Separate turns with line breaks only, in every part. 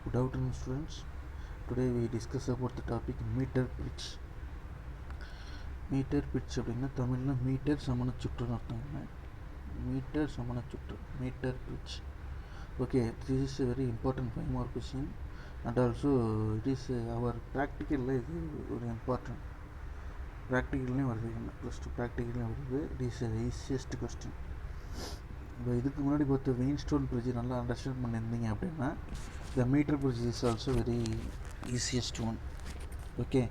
Good afternoon, students. Today we discuss about the topic meter pitch. Meter pitch அப்படின்னா தமிழில் metre சமண சுற்றுன்னு அர்த்தங்க. Metre சமண சுற்று, metre pitch. Okay, this is a very important 5 mark question and also it is our practical இது ஒரு important. ப்ராக்டிக்கல்லையும் வருது, plus two ப்ராக்டிக்கல்லையும் வருது. It is easiest question. இப்போ இதுக்கு முன்னாடி பார்த்த வெயின்ஸ்டோன் பிரிட்ஜ் நல்லா அண்டர்ஸ்டாண்ட் பண்ணியிருந்தீங்க அப்படின்னா the meter bridge is also very easiest one. Okay,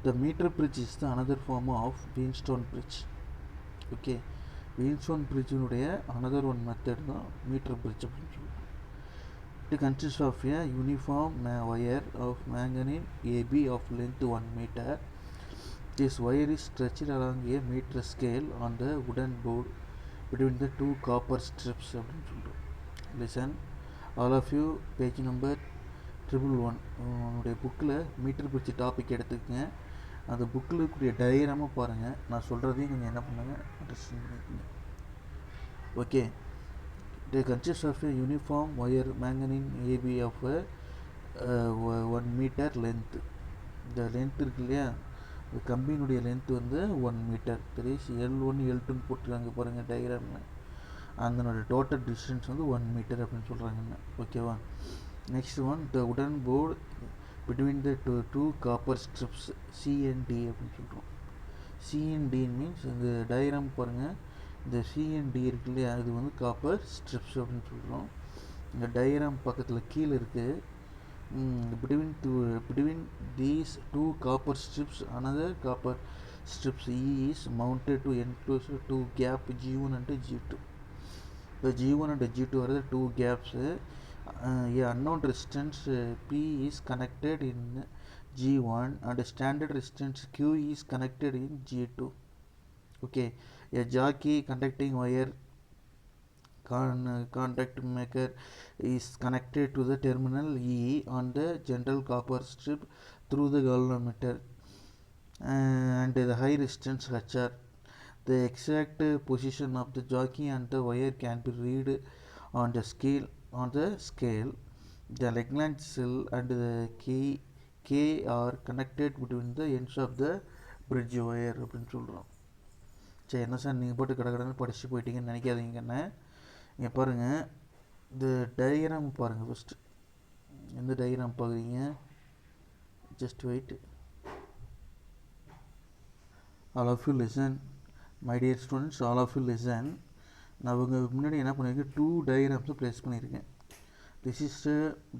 the meter bridge is the another form of Wheatstone bridge. Okay, Wheatstone bridge உடைய another one method தான் meter bridge அப்படின்னு சொல்லுவோம். It consists of a uniform wire of manganese AB of length 1 meter. This wire is stretched along a meter scale on the wooden board between the two copper strips அப்படின்னு சொல்லுவோம். Listen, all of you, page number 111 உன்னுடைய புக்கில் metre bridge topic எடுத்துக்கங்க. அந்த புக்கில் இருக்கக்கூடிய டயக்ராமாக பாருங்கள். நான் சொல்கிறதையும் கொஞ்சம் என்ன பண்ணுங்க, அண்டர்ஸ்டாண்ட் பண்ணிக்கோங்க. Okay, it consists of a uniform wire manganese AB of 1 meter length. இந்த லென்த் இருக்கு இல்லையா, இந்த கம்பியினுடைய லென்த் வந்து 1 மீட்டர். தெரியுது, L1 L2ன்னு போட்டுருக்காங்க பாருங்கள் டயக்ராமில். அதனோட டோட்டல் டிஸ்டன்ஸ் வந்து 1 மீட்டர் அப்படின்னு சொல்கிறாங்கன்னு. ஓகேவா, next one, the wooden board between the two copper strips CND அப்படின்னு சொல்கிறோம். CND மீன்ஸ் இந்த டயக்ராம் பாருங்கள், இந்த CND இருக்கு இல்லையா, இது வந்து காப்பர் ஸ்ட்ரிப்ஸ் அப்படின்னு சொல்கிறோம். இந்த டயக்ராம் பக்கத்தில் கீழே இருக்குது. Between these two copper strips another copper strips E is mounted to enclose two gap G1 and G2. The G1 and G2 are the two gaps. A unknown resistance P is connected in G1 and standard resistance Q is connected in G2. Okay, a jockey conducting wire contact maker is connected to the terminal E on the general copper strip through the galvanometer and the high resistance HR. The exact position of the jockey and the wire can be read on the scale. The Lagrange cell and the K are connected between the ends of the bridge wire அப்படின்னு சொல்கிறோம். சரி, என்ன sir நீங்கள் போட்டு கடற்கடன்னு படித்து போயிட்டீங்கன்னு நினைக்காதீங்கன்னு. இங்கே பாருங்கள், இந்த டயக்ராம் பாருங்கள். ஃபஸ்ட்டு எந்த டயக்ராம் பார்க்குறீங்க, just wait. All of you listen, my dear students, all of you listen. நான் உங்களுக்கு முன்னாடி என்ன பண்ணியிருக்கேன், 2 டயக்ராம்ஸை ப்ளேஸ் பண்ணியிருக்கேன்.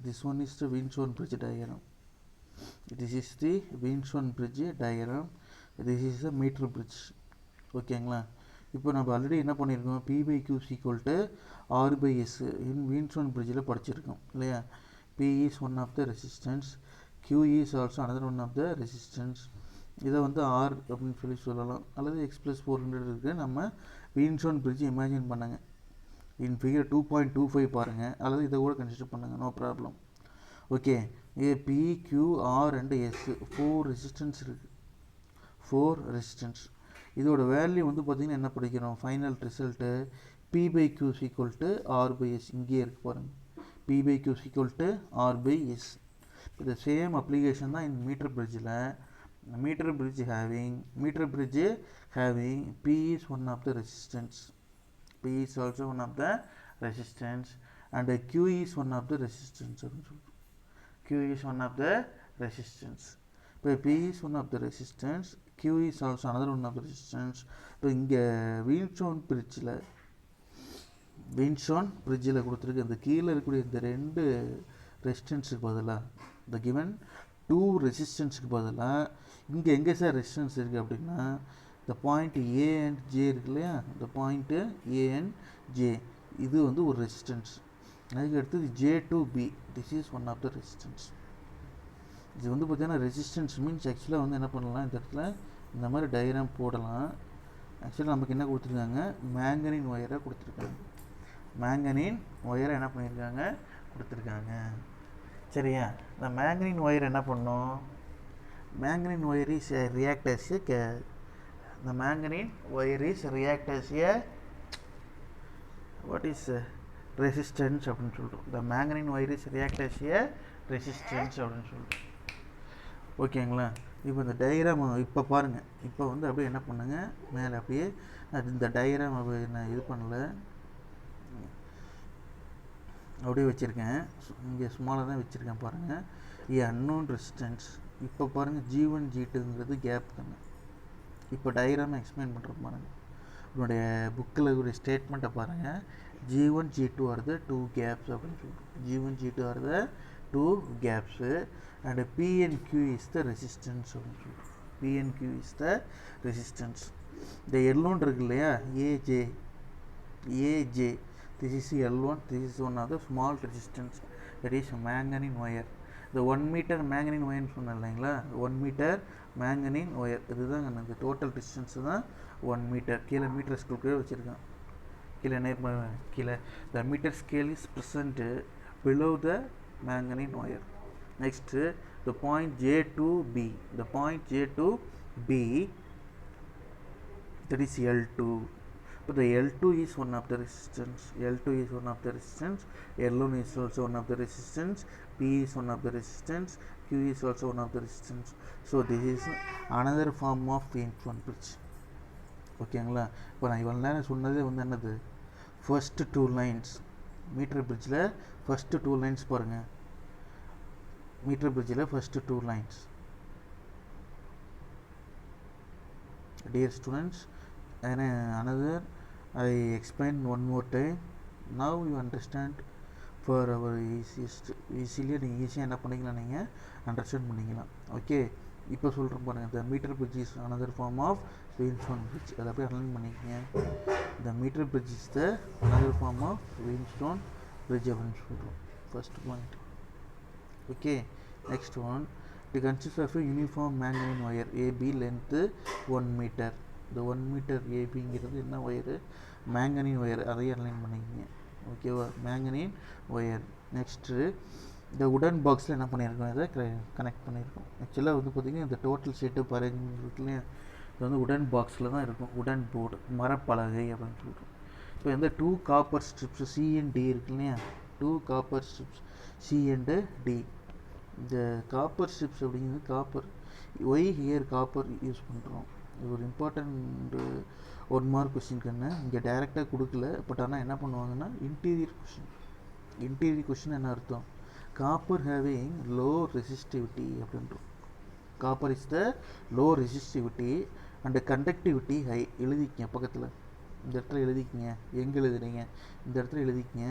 This one is the Wheatstone bridge diagram. This is the Wheatstone bridge diagram. This is the meter bridge. ஓகேங்களா, இப்போ நம்ம already என்ன பண்ணியிருக்கோம், P/Q = R/S இன் Wheatstone bridgeல் படிச்சிருக்கோம் இல்லையா. P is one of the resistance, Q is also another one of the resistance. இதை வந்து R அப்படின்னு சொல்லலாம், அல்லது X+400 இருக்குது. நம்ம Wheatstone bridge இமேஜின் பண்ணுங்க. இன் ஃபிகர் 2.25 பாருங்கள், அல்லது இதை கூட கன்சிடர் பண்ணுங்கள், no problem. Okay, P, Q, R and S 4 resistance இருக்குது. 4 ரெசிஸ்டன்ஸ். இதோட வேல்யூ வந்து பார்த்திங்கன்னா என்ன படிக்கிறோம், ஃபைனல் ரிசல்ட்டு P/Q = R/S. இங்கேயே இருக்குது பாருங்கள், P/Q = R/S. இந்த சேம் அப்ளிகேஷன் தான் இந்த மீட்டர் பிரிட்ஜில். meter bridge having P is one of the resistance, P is also one of the resistance and Q is one of the resistance. Q is one of the resistance. இப்போ P is one of the resistance, Q is also another one of the resistance. இப்போ இங்கே Wheatstone bridgeல கொடுத்துருக்கு, அந்த கீழே இருக்கக்கூடிய இந்த 2 ரெசிஸ்டன்ஸுக்கு பதிலாக, இந்த given 2 ரெசிஸ்டன்ஸுக்கு பதிலாக இங்கே எங்கே சார் ரெசிஸ்டன்ஸ் இருக்குது அப்படின்னா, இந்த பாயிண்ட் A and J இருக்கு இல்லையா, இந்த பாயிண்ட்டு A and J இது வந்து ஒரு ரெசிஸ்டன்ஸ். அதுக்கு அடுத்தது J to B, this is one of the resistance. இது வந்து பார்த்திங்கன்னா ரெசிஸ்டன்ஸ் மீன்ஸ் ஆக்சுவலாக வந்து என்ன பண்ணலாம், இந்த இடத்துல இந்த மாதிரி டயக்ராம் போடலாம். ஆக்சுவலாக நமக்கு என்ன கொடுத்துருக்காங்க, மேங்கனீன் ஒயரை கொடுத்துருக்காங்க. மேங்கனீன் ஒயரை என்ன பண்ணியிருக்காங்க, கொடுத்துருக்காங்க. சரியா, இந்த மேங்கனீன் ஒயர் என்ன பண்ணோம், manganese wire is react as a what is resistance அப்படின்னு சொல்கிறோம். இந்த manganin wire is react as a resistance அப்படின்னு சொல்கிறோம். ஓகேங்களா? இப்போ இந்த டயக்ராம் இப்போ பாருங்கள். இப்போ வந்து அப்படியே என்ன பண்ணுங்க, மேலே அப்படியே இந்த டயக்ராம் நான் இது பண்ணல, அப்படியே வச்சுருக்கேன். இங்கே ஸ்மாலாக தான் வச்சுருக்கேன் பாருங்கள். Unknown resistance. இப்போ பாருங்கள் G1 G2ங்கிறது கேப் தானே. இப்போ டயக்ராமை எக்ஸ்பிளைன் பண்ணுறோம் பாருங்கள். உன்னுடைய புக்கில் ஒரு ஸ்டேட்மெண்ட்டை பாருங்கள். G1 G2 ஆர் த 2 கேப்ஸ் அப்படின்னு சொல்லிட்டு. G1 G2 R the 2 caps and P and Q is the resistance அப்படின்னு சொல்லிட்டு. P and Q is the resistance. இந்த L1 இருக்கு இல்லையா, AJ, this is L1, this is one of the small resistance, that is manganese wire. இந்த 1 metre மேங்கனின் ஒயர்னு சொன்னேன் இல்லைங்களா, 1 metre மேங்கனின் wire, இதுதான் அந்த டோட்டல் டிஸ்டன்ஸு தான் 1 மீட்டர். கீழே மீட்டர் ஸ்கேல் கீழே வச்சுருக்கேன். கீழே the metre scale is present below the manganin wire. Next the point J2B, the point J2B, that is L2. But the L2 is one of the resistance. L2 is one of the resistance. L1 is also one of the resistance. P is one of the resistance. Q is also one of the resistance. So this is another form of Weismann bridge. ஓகேங்களா? இப்போ நான் இவ்வளோ நேரம் சொன்னதே வந்து என்னது, first 2 lines metre பிரிட்ஜில் first 2 lines பாருங்கள். மீட்டர் பிரிட்ஜில் first 2 lines. Dear students, and another I explain one more time. Now you understand for our easily நீங்கள் ஈஸியாக என்ன பண்ணிக்கலாம், நீங்கள் அண்டர்ஸ்டாண்ட் பண்ணிக்கலாம். ஓகே, இப்போ சொல்கிறேன் பாருங்கள். The metre bridge is another form of Weismann bridge. அதை அப்படியே அண்டர்லைன் பண்ணிக்கங்க. The metre bridge is the another form of Weismann bridge அப்படின்னு சொல்கிறோம். First point. Okay, next one, it consists of a uniform manganese wire AB length 1 meter. இந்த 1 metre ஏபிங்கிறது என்ன wire, மேங்கனின் wire. அதையும் align பண்ணிக்கிங்க. ஓகேவா, மேங்கனின் ஒயர். நெக்ஸ்ட்டு இந்த உடன் பாக்ஸில் என்ன பண்ணியிருக்கோம், இதை கனெக்ட் பண்ணியிருக்கோம். ஆக்சுவலாக வந்து பார்த்திங்கன்னா இந்த டோட்டல் செட்டப் அரேஞ்ச்மெண்ட் இருக்குல்லையா, இது வந்து உடன் பாக்ஸில் தான் இருக்கும். உடன் போர்டு, மரப்பலகை அப்படின்னு சொல்கிறோம். இப்போ இந்த 2 copper strips C and D இருக்கு இல்லையா, 2 copper strips C and D. இந்த காப்பர் ஸ்ட்ரிப்ஸ் அப்படிங்கிறது copper. Why here copper use பண்ணுறோம். இது ஒரு இம்பார்ட்டண்ட் 1 மார்க் கொஸ்டின். இங்கே டைரெக்டாக கொடுக்கல, பட் ஆனால் என்ன பண்ணுவாங்கன்னா இன்டீரியர் கொஷின் என்ன அர்த்தம், காப்பர் ஹேவிங் லோ ரெசிஸ்டிவிட்டி அப்படின்றோம். Copper is the low resistivity and conductivity high. எழுதிக்கங்க பக்கத்தில், இந்த இடத்துல எழுதிக்கங்க. எங்கே எழுதுறீங்க, இந்த இடத்துல எழுதிக்கங்க.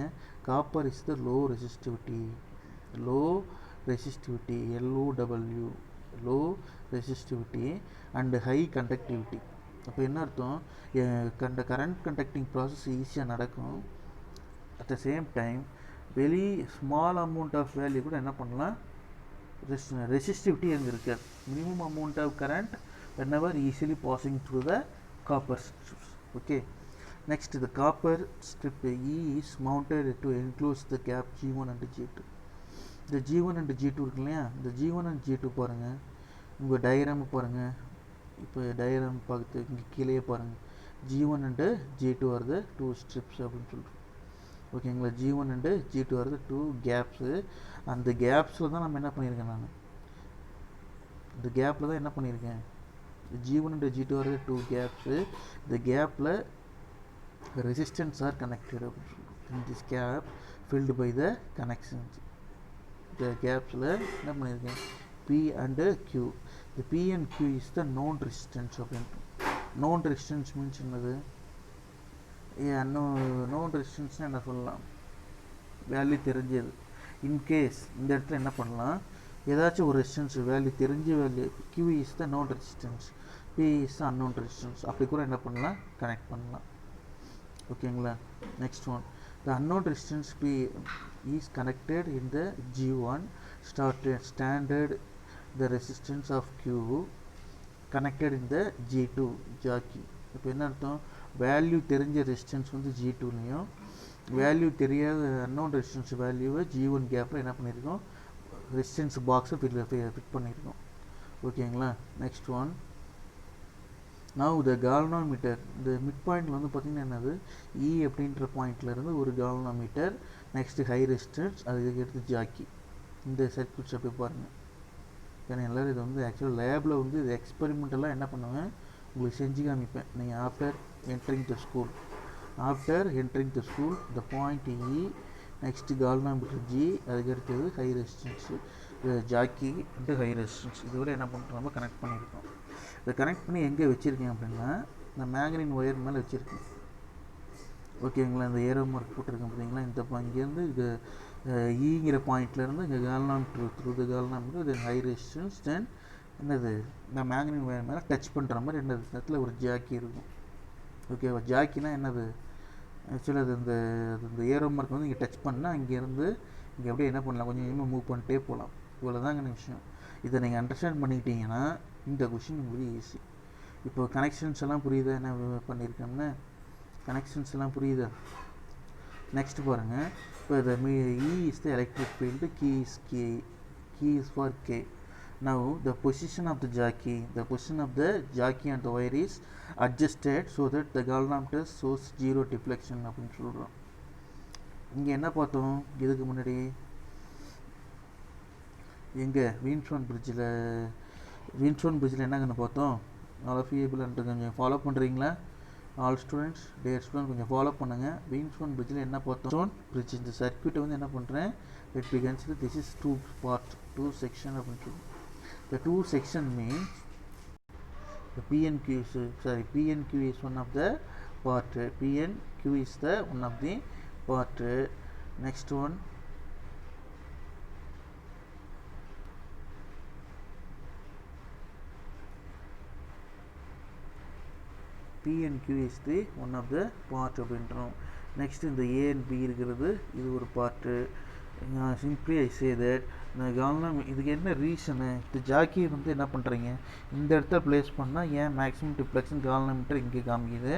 Copper is the low resistivity, LOW, low resistivity and high conductivity. அப்போ என்ன அர்த்தம், கரண்ட் கண்டக்டிங் ப்ராசஸ் ஈஸியாக நடக்கும். At the same time very small amount of value கூட என்ன பண்ணலாம், ரெசிஸ்டிவிட்டி அங்கே இருக்காது. Minimum amount of current whenever easily passing through the copper strips. Okay, next the copper strip E is mounted to enclose the gap G1 and G2. இந்த G1 and G2 இருக்கு இல்லையா, இந்த G1 and G2 பாருங்கள். உங்கள் diagram பாருங்கள். இப்போ diagram பார்த்து இங்கே கீழே பாருங்கள். G1 and G2 R the 2 strips அப்படின்னு சொல்கிறோம். ஓகேங்களா, G1 and G2 R the 2 caps. அந்த கேப்ஸில் தான் நம்ம என்ன பண்ணியிருக்கேன், நான் இந்த கேப்பில் தான் என்ன பண்ணியிருக்கேன், G1 and G2 are the 2 gaps. The gapல resistance are connected. In this gap filled by the connections. The gapsல என்ன பண்ணியிருக்கேன், P and Q. The P and Q is the known resistance. Known resistance means என்னது, known resistance என்ன சொல்லலாம், value தெரிஞ்சது. In case இந்த இடத்துல என்ன பண்ணலாம், ஏதாச்சும் ஒரு ரெசிஸ்டன்ஸ் வேல்யூ தெரிஞ்ச value, Q is the known resistance, P is the unknown resistance, அப்படி கூட என்ன பண்ணலாம், கனெக்ட் பண்ணலாம். ஓகேங்களா, next one, the unknown resistance P is connected in the G1 standard, the resistance of Q connected in the G2 jockey. இப்போ என்ன அர்த்தம், value தெரிஞ்ச ரெசிஸ்டன்ஸ் வந்து G2லையும் வேல்யூ தெரியாத unknown resistance வேல்யூவை G1 கேப்பில் என்ன பண்ணியிருக்கோம், ரெசிஸ்டன்ஸ் பாக்ஸை ஃபிட் பண்ணியிருக்கோம். ஓகேங்களா, next one, now the galvanometer இந்த மிட் பாயிண்டில் வந்து பார்த்திங்கன்னா என்னது இ அப்படின்ற பாயிண்ட்லேருந்து ஒரு galvanometer, நெக்ஸ்ட்டு ஹை ரெசிஸ்டன்ஸ், அதுக்கு எடுத்து ஜாக்கி. இந்த சர்க்யூட்ஸ் அப்படி பாருங்கள். ஏன்னா எல்லோரும் இதை வந்து ஆக்சுவலாக லேபில் வந்து இது எக்ஸ்பெரிமெண்டெல்லாம் என்ன பண்ணுவேன் உங்களுக்கு செஞ்சு காமிப்பேன். நீங்கள் after entering the school the point E, next galvanometer G, அதுக்கு அடுத்தது high resistance Jackie and high resistance. இதுவரை என்ன பண்ணுறோம் நம்ம கனெக்ட் பண்ணியிருக்கோம். இதை கனெக்ட் பண்ணி எங்கே வச்சுருக்கேன் அப்படின்னா இந்த மேக்னீன் ஒயர் மேலே வச்சுருக்கேன். ஓகேங்களா, இந்த ஏரோ மார்க் போட்டிருக்கேன் பார்த்தீங்களா, இந்த இங்கேருந்து இது ஈங்கிற பாயிண்ட்லேருந்து இங்கே galvanometer through the galvanometer, then high resistance, then என்னது இந்த மேக்னீன் ஒயர் மேலே டச் பண்ணுற மாதிரி என்னது இடத்துல ஒரு ஜாக்கி இருக்கும். ஓகேவா, ஜாக்கினா என்னது ஆக்சுவலாக அது இந்த ஏரோ மார்க் வந்து இங்கே டச் பண்ணால் இங்கேருந்து இங்கே அப்படியே என்ன பண்ணலாம், கொஞ்சம் கொஞ்சமாக மூவ் பண்ணிட்டே போகலாம். இவ்வளோதாங்க விஷயம். இதை நீங்கள் அண்டர்ஸ்டாண்ட் பண்ணிக்கிட்டீங்கன்னா இந்த கொஷின் உங்களுக்கு ஈஸி. இப்போ கனெக்ஷன்ஸ் எல்லாம் புரியுதா, என்ன பண்ணியிருக்கேன்னு கனெக்ஷன்ஸ் எல்லாம் புரியுதா? நெக்ஸ்ட் பாருங்கள். இப்போ இந்த E is the electric field, key is for K. Now the position of the jockey and the wire is adjusted so that the galvanometer shows zero deflection அப்படின்னு சொல்கிறோம். இங்கே என்ன பார்த்தோம் இதுக்கு முன்னாடி, எங்கே வீன்ஸ்டோன் பிரிட்ஜில் என்னங்கன்னு பார்த்தோம். ஆல் ஆஃப் யூ ஏபிள் கொஞ்சம் ஃபாலோ பண்ணுறீங்களா? ஆல் ஸ்டூடெண்ட்ஸ், டேர் ஸ்டூடெண்ட் கொஞ்சம் ஃபாலோ பண்ணுங்கள். வீன்ஸ்டோன் பிரிட்ஜில் என்ன பார்த்தோம், பிரிட்ஜ் இந்த சர்க்யூட்டை வந்து என்ன பண்ணுறேன், it begins this is two section அப்படின்னு சொல்லுவோம். The two section means the P and Q is one of the part. P and Q is the one of the part. Next one, P and Q is the one of the part அப்படின்றோம். Next இந்த A and B இருக்கிறது இது ஒரு part. Simply I say that இதுக்கு என்ன reason, இந்த Jackie வந்து என்ன பண்ணுறீங்க இந்த இடத்துல ப்ளேஸ் பண்ணால் ஏன் மேக்ஸிமம் டிஃப்ளெக்ஷன் galvanometer இங்கே காமிக்குது.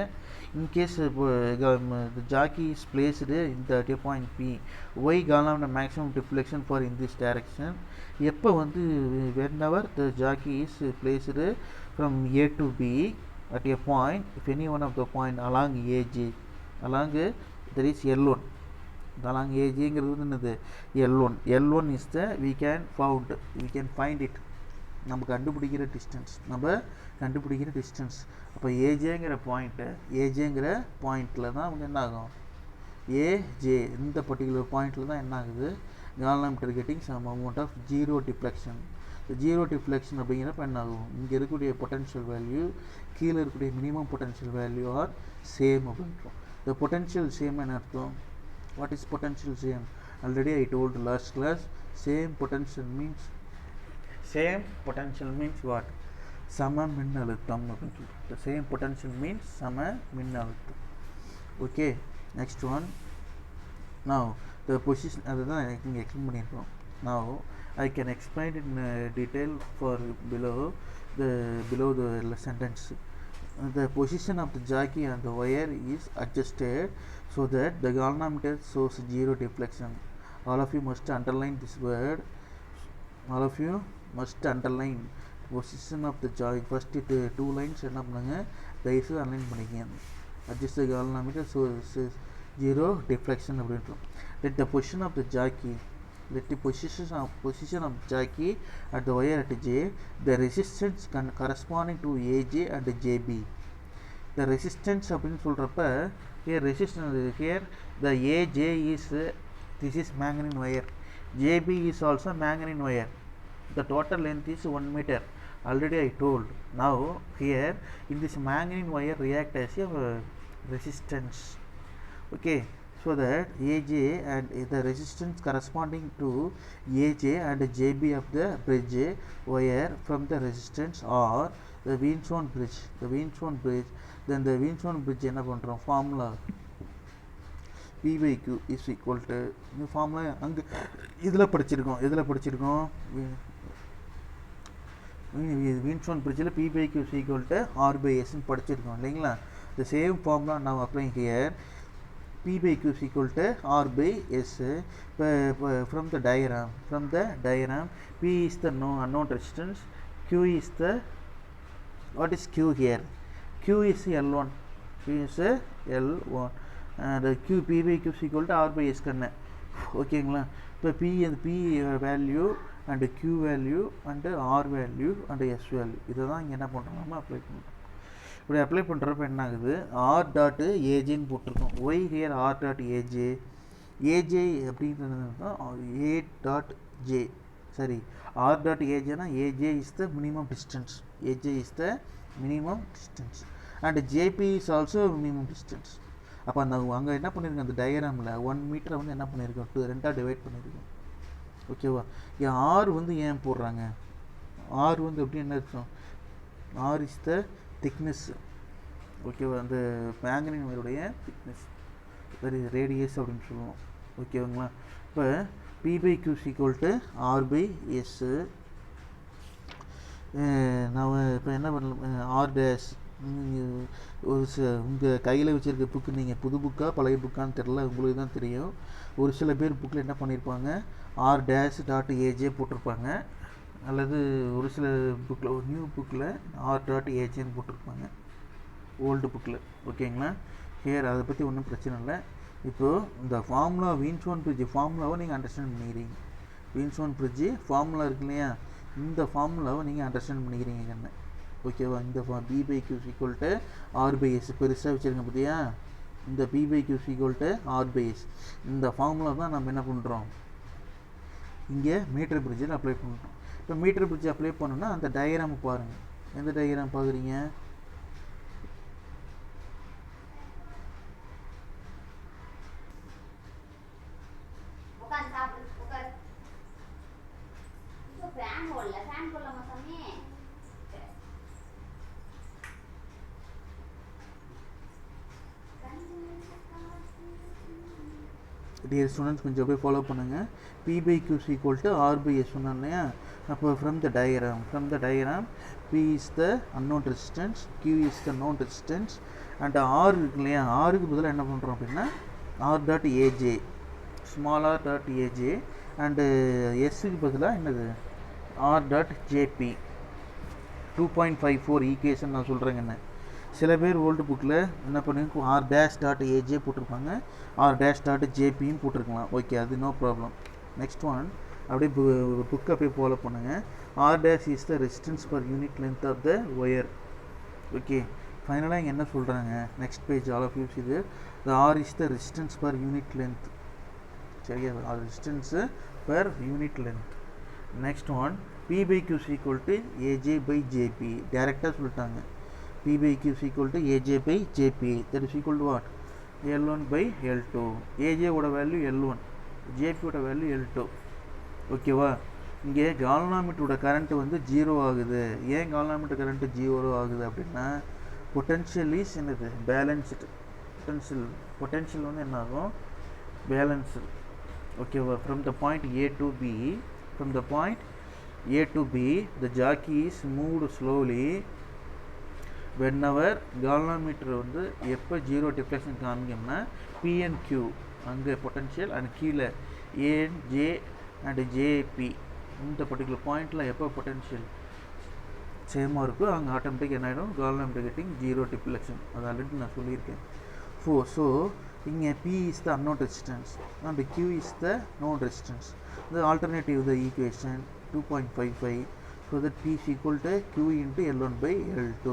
இன்கேஸ் இப்போ the jockey is placed in the point P, why galvanometer maximum deflection for in this direction? எப்போ வந்து whenever the jockey is placed from A to B at a point, if any one of the point along AJ, along there is L1, along AJங்கிறது என்னது L1 is the we can find it, நம்ம கண்டுபிடிக்கிற distance. அப்போ ஏஜேங்கிற பாயிண்ட்டில் தான் அவங்க என்ன ஆகும், AJ இந்த பர்டிகுலர் பாயிண்ட்டில் தான் என்ன ஆகுது, galvanometer getting some amount of zero deflection. Zero deflection அப்படிங்கிறப்ப என்ன ஆகும், இங்கே இருக்கக்கூடிய பொட்டன்ஷியல் வேல்யூ கீழே இருக்கக்கூடிய minimum potential value are same அப்படின்றோம். இந்த பொட்டன்ஷியல் சேம் என்ன அர்த்தம், what is potential same? Already I told last class, same potential means what, சம மின்னழுத்தம் அப்படின்னு சொல்லிட்டு. the same potential means சம மின்னழுத்தம். okay, next one. now the position அதுதான் இங்கே எக்ஸ்பிளைன் பண்ணியிருக்கோம். now I can explain it in detail for below the sentence. The position of the jockey and the wire is adjusted so that the galvanometer shows zero deflection. All of you must underline this word. Position of the jockey. First two lines என்ன பண்ணுங்க, தயவுசெய்து அன்லைன் பண்ணிக்கங்க. Adjust the galvanometer so zero deflection அப்படின்றோம். Let the position of the jockey at the wire at J, the resistance corresponding to AJ and JB. The resistance அப்படின்னு சொல்கிறப்ப here the AJ is this is manganese wire, JB is also manganese wire. The total length is 1 meter. Already I told. Now here in this manganese wire react as a resistance. Okay, so that AJ and the resistance corresponding to AJ and JB of the bridge wire from the resistance or the Wheatstone bridge. Then the Wheatstone bridge என்ன பண்ணுறோம், formula P/Q is equal to இந்த formula அங்கே இதில் படிச்சிருக்கோம். Wheatstone bridgeல P/Q is equal to R/S படிச்சிருக்கோம் இல்லைங்களா. the same formula now applying here. P/Q is equal to R/S. From the diagram, P is the unknown resistance, Q is the, what is Q here, Q is L1. Q is L1 and Q P by Q is equal to R by S கண்ணு ஓகேங்களா. இப்போ P and P value and Q value and R value and S value இதை தான் இங்கே என்ன பண்ணுறோம் நம்ம apply பண்ணுறோம். இப்படி அப்ளை பண்ணுறப்ப என்ன ஆகுது, ஆர் டாட்டு ஏஜேன்னு போட்டிருக்கோம். Why here R dot AJ, AJ அப்படின்றது தான் ஏ டாட் ஜே, சரி ஆர் டாட் ஏஜேனா AJ is the minimum distance, AJ is the minimum distance and JB is also minimum distance. அப்போ அந்த அங்கே என்ன பண்ணியிருக்கோம், அந்த டயக்ராமில் 1 மீட்டரை வந்து என்ன பண்ணியிருக்கோம், 2ஆக டிவைட் பண்ணியிருக்கோம். ஓகேவா. ஏன் ஆர் வந்து ஏன் போடுறாங்க, ஆர் வந்து எப்படி என்ன இருக்கும், ஆர் இஸ் த திக்னஸ். ஓகேவா, அந்த மேங்கனீன் வயருடைய திக்னஸ், வெரி ரேடியஸ் அப்படின்னு சொல்லுவோம். ஓகேவாங்களா. இப்போ P by Q equal to R by S. நான் இப்போ என்ன பண்ணலாம், ஆர் டேஷ் ஒரு உங்கள் கையில் வச்சுருக்க புக்கு நீங்கள் புது புக்கா பழைய புக்கான்னு தெரில, உங்களுக்கு தான் தெரியும். ஒரு சில பேர் புக்கில் என்ன பண்ணியிருப்பாங்க, ஆர் டேஷ் டாட் ஏஜே போட்டிருப்பாங்க, அல்லது ஒரு சில புக்கில் ஒரு நியூ புக்கில் ஆர் டாட் ஏஜேன்னு போட்டிருப்பாங்க ஓல்டு புக்கில். ஓகேங்களா. ஹியர் அதை பற்றி ஒன்றும் பிரச்சனை இல்லை. இப்போது இந்த ஃபார்முலா வீன்ஸ்டோன் பிரிட்ஜ் ஃபார்முலாவை நீங்கள் அண்டர்ஸ்டாண்ட் பண்ணிக்கிறீங்க. வீன்ஸ்டோன் பிரிட்ஜ் ஃபார்முலா இருக்கு இல்லையா, இந்த ஃபார்முலாவை நீங்கள் அண்டர்ஸ்டாண்ட் பண்ணிக்கிறீங்க கண்ணு. ஓகேவா. இந்த P by Q equal to R by S பெருசாக வச்சுருங்க பார்த்தியா, இந்த P by Q equal to R by S, இந்த ஃபார்முலா தான் நம்ம என்ன பண்ணுறோம் இங்கே மீட்டர் பிரிட்ஜில் அப்ளை பண்ணுறோம். இப்போ மீட்டர் பிரிட்ஜ் அப்ளை பண்ணோன்னா அந்த டயக்ராம் பாருங்கள். எந்த டயக்ராம் பார்க்குறீங்க, டியர் ஸ்டூடெண்ட்ஸ் கொஞ்சம் அப்படியே ஃபாலோ பண்ணுங்கள். P by Q equal to R by S சொன்னோம் இல்லையா. அப்போ from the diagram P is the unknown resistance, Q is the known resistance and R இருக்கு இல்லையா, ஆருக்கு பதிலாக என்ன பண்ணுறோம் அப்படின்னா R dot AJ, small R dot AJ and எஸ்ஸுக்கு பதிலாக என்னது ஆர் டாட் ஜேபி. 2.54 ஈக்குவேஷன் நான் சொல்கிறேங்க. என்ன சில பேர் ஓல்டு புக்கில் என்ன பண்ணுங்க ஆர் டேஷ் டாட் ஏஜே போட்டிருப்பாங்க, ஆர் டேஷ் டாட் ஜேபியும் போட்டிருக்கலாம். ஓகே, அது நோ ப்ராப்ளம். நெக்ஸ்ட் ஒன் அப்படியே புக்கை அப்படியே ஃபாலோ பண்ணுங்கள். R dash is the resistance per unit length of the wire. Okay, ஃபைனலாக இங்கே என்ன சொல்கிறாங்க, next page all of us இது, the R is the resistance per unit length. சரியா, R resistance per unit length. Next one P by Q equal to AJ by JB, டேரெக்டாக சொல்லிட்டாங்க. P by Q is equal to AJ by JP, that is equal to what, L1 by L2. AJ ஓட value L1, JP ஓட value L2. ஓகேவா. இங்கே கால்வனாமீட்டரோட current வந்து 0 ஆகுது. ஏன் galvanometer current 0 ஆகுது அப்படின்னா பொட்டன்ஷியல் இஸ் என்னது பேலன்ஸ்டு. பொட்டன்ஷியல் வந்து என்ன ஆகும், பேலன்ஸ்டு. ஓகேவா. From the point A to B, the jockey is moved slowly whenever galvanometer வந்து எப்போ 0 டிஃப்ளெக்ஷன் காமிக்கணும்னா P and Q அங்கே பொட்டன்ஷியல் அண்ட் கீழே A and J and JP இந்த பர்டிகுலர் பாயிண்டில் எப்போ பொட்டன்ஷியல் சேமாக இருக்கோ அங்கே ஆட்டோமேட்டிக் என்ன ஆகிடும், galvanometer getting 0 டிஃப்ளெக்ஷன். அது ஆல்ரெடி நான் சொல்லியிருக்கேன். ஸோ இங்கே P is the unknown resistance and Q is the known resistance. The alternative the equation 2.55, so that P is equal to Q into L1 by L2.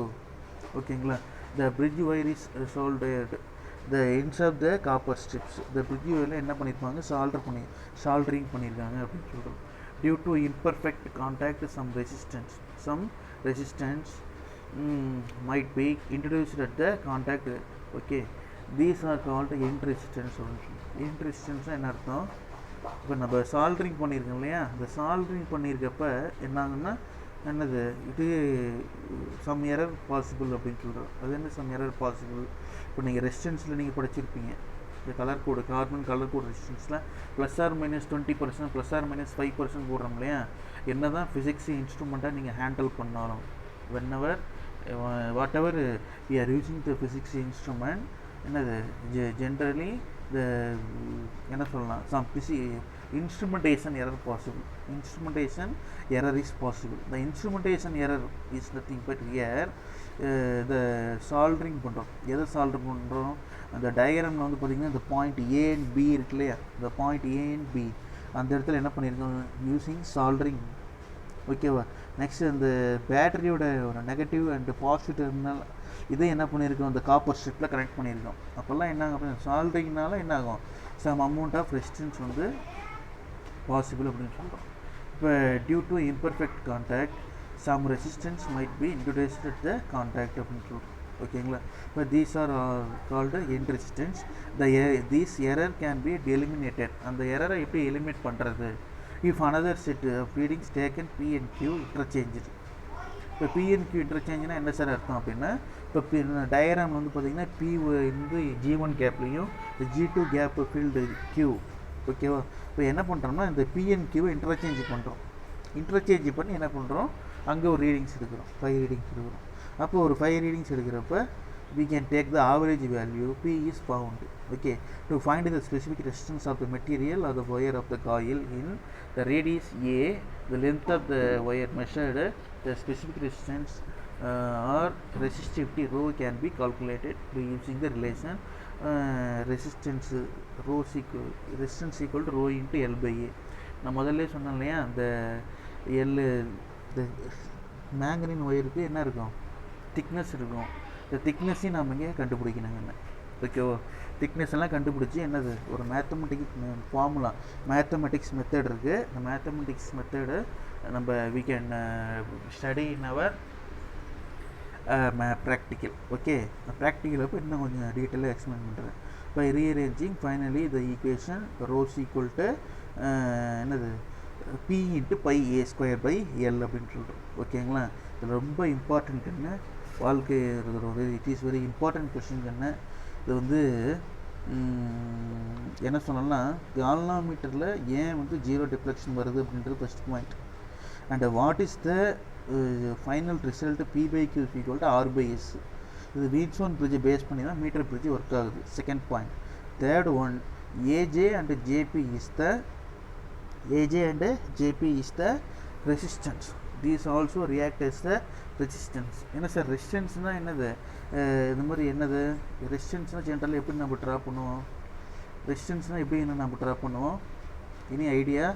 ஓகேங்களா. the bridge wire is soldered, the ends of the copper strips, the bridge wire என்ன பண்ணியிருப்பாங்க, soldering பண்ணியிருக்காங்க அப்படின்னு சொல்கிறோம். due to imperfect contact some resistance might be introduced at the contact. okay, these are called end resistance. end resistance என்ன அர்த்தம், இப்போ நம்ம soldering பண்ணியிருக்கோம் இல்லையா, இந்த சால்ட்ரிங் பண்ணியிருக்கப்ப என்னாகுன்னா என்னது, இது சம் எரர் பாசிபிள் அப்படின்னு சொல்கிறோம். அது என்ன சம் எரர் பாசிபிள், இப்போ நீங்கள் ரெசிஸ்டன்ஸில் நீங்கள் படிச்சிருப்பீங்க இந்த கலர் கோடு, கார்பன் கலர் கோடு ரெசிஸ்டன்ஸில் +or-20% +or-5% போடுறோம் இல்லையா. என்ன தான் ஃபிசிக்ஸ் இன்ஸ்ட்ருமெண்ட்டாக நீங்கள் ஹேண்டில் பண்ணாலும் whatever we are using the physics instrument என்னது ஜென்ரலி என்ன சொல்லலாம், instrumentation error possible. Instrumentation error is possible. The instrumentation error is nothing but here the soldering பண்ணுறோம். எதை சால்டர் பண்ணுறோம்? அந்த டயக்ராமில் வந்து பார்த்திங்கன்னா இந்த பாயிண்ட் ஏ அண்ட் பி இருக்கு இல்லையா, இந்த பாயிண்ட் ஏ அண்ட் பி அந்த இடத்துல என்ன பண்ணியிருக்கோம், யூஸிங் சால்டரிங். ஓகேவா? நெக்ஸ்ட் இந்த பேட்டரியோட ஒரு நெகட்டிவ் அண்ட் பாசிட்டிவ் டெர்மினல் இதை என்ன பண்ணியிருக்கோம், இந்த காப்பர் ஸ்ட்ரிப்பில் கனெக்ட் பண்ணியிருக்கோம். அப்போல்லாம் என்ன ஆகும் அப்படின்னா சால்டரிங்னால என்ன ஆகும், சம் அமௌண்ட் ஆஃப் ரெசிஸ்டன்ஸ் வந்து பாசிபிள் அப்படின்னு சொல்கிறோம். இப்போ due to imperfect contact some resistance might be introduced at the contact அப்படின்னு சொல்கிறோம். ஓகேங்களா? இப்போ these are called end resistance. These error can be eliminated. அந்த எரரை எப்படி எலிமினேட் பண்ணுறது? If another set of readings taken P and Q interchanged. இப்போ P and Q இன்டர்சேஞ்சுனா என்ன சார் அர்த்தம் அப்படின்னா, இப்போ டயக்ராம் வந்து பார்த்திங்கன்னா P வந்து G1 கேப்லேயும் G2 gap field Q. ஓகேவா? இப்போ என்ன பண்ணுறோம்னா இந்த P and Q இன்டர்சேஞ்ச் பண்ணுறோம். இன்டர்சேஞ்ச் பண்ணி என்ன பண்ணுறோம், அங்கே ஒரு ரீடிங்ஸ் எடுக்கிறோம், 5 ரீடிங்ஸ் எடுக்கிறோம். அப்போ ஒரு 5 ரீடிங்ஸ் எடுக்கிறப்ப we can take the average value P is found. Okay, to find the specific resistance of the material or the wire of the coil in the radius A, the length of the wire measured, the specific resistance or resistivity rho can be calculated by using the relation resistance equal to rho into L by A. நான் முதல்ல சொன்னேன் இல்லையா, அந்த L இந்த மேங்கனின் ஒயருக்கு என்ன இருக்கும், thickness இருக்கும். இந்த திக்னஸையும் நாம் இங்கே கண்டுபிடிக்கணுங்க என்ன. ஓகேவா? திக்னஸ் எல்லாம் கண்டுபிடிச்சி என்னது ஒரு மேத்தமெட்டிக்ஸ் ஃபார்முலா, மேத்தமெட்டிக்ஸ் மெத்தட் இருக்குது. இந்த மேத்தமெட்டிக்ஸ் மெத்தடு நம்ம we can study in our practical. Okay, practical அப்போ இன்னும் கொஞ்சம் டீட்டெயிலாக எக்ஸ்பிளைன் பண்ணுறேன். By rearranging finally the equation rho's equal to என்னது P into pi A square by L அப்படின்னு சொல்கிறோம். ஓகேங்களா? இது ரொம்ப இம்பார்ட்டன்ட் என்ன, வாழ்க்கை இருக்கிற it is very important question என்ன. இது வந்து என்ன சொன்னோம்னா, கால்னாமீட்டரில் ஏன் வந்து ஜீரோ டிஃப்ளெக்ஷன் வருது அப்படின்றது first point. And what is the final result P by Q equal to R by S. இது வீட்ஸ்டோன் பிரிட்ஜை பேஸ் பண்ணி தான் மீட்டர் பிரிட்ஜ் ஒர்க் ஆகுது. Second point. Third one, AJ and JP is the resistance. These also react as the resistance. என்ன sir ரெசிஸ்டன்ஸ்னால் என்னது, இந்த மாதிரி என்னது ரெசிஸ்டன்ஸ்னால் ஜென்ரலாக எப்படி நம்ம ட்ரா பண்ணுவோம், ரெசிஸ்டன்ஸ்னால் எப்படி நம்ம ட்ரா பண்ணுவோம், எனி ஐடியா?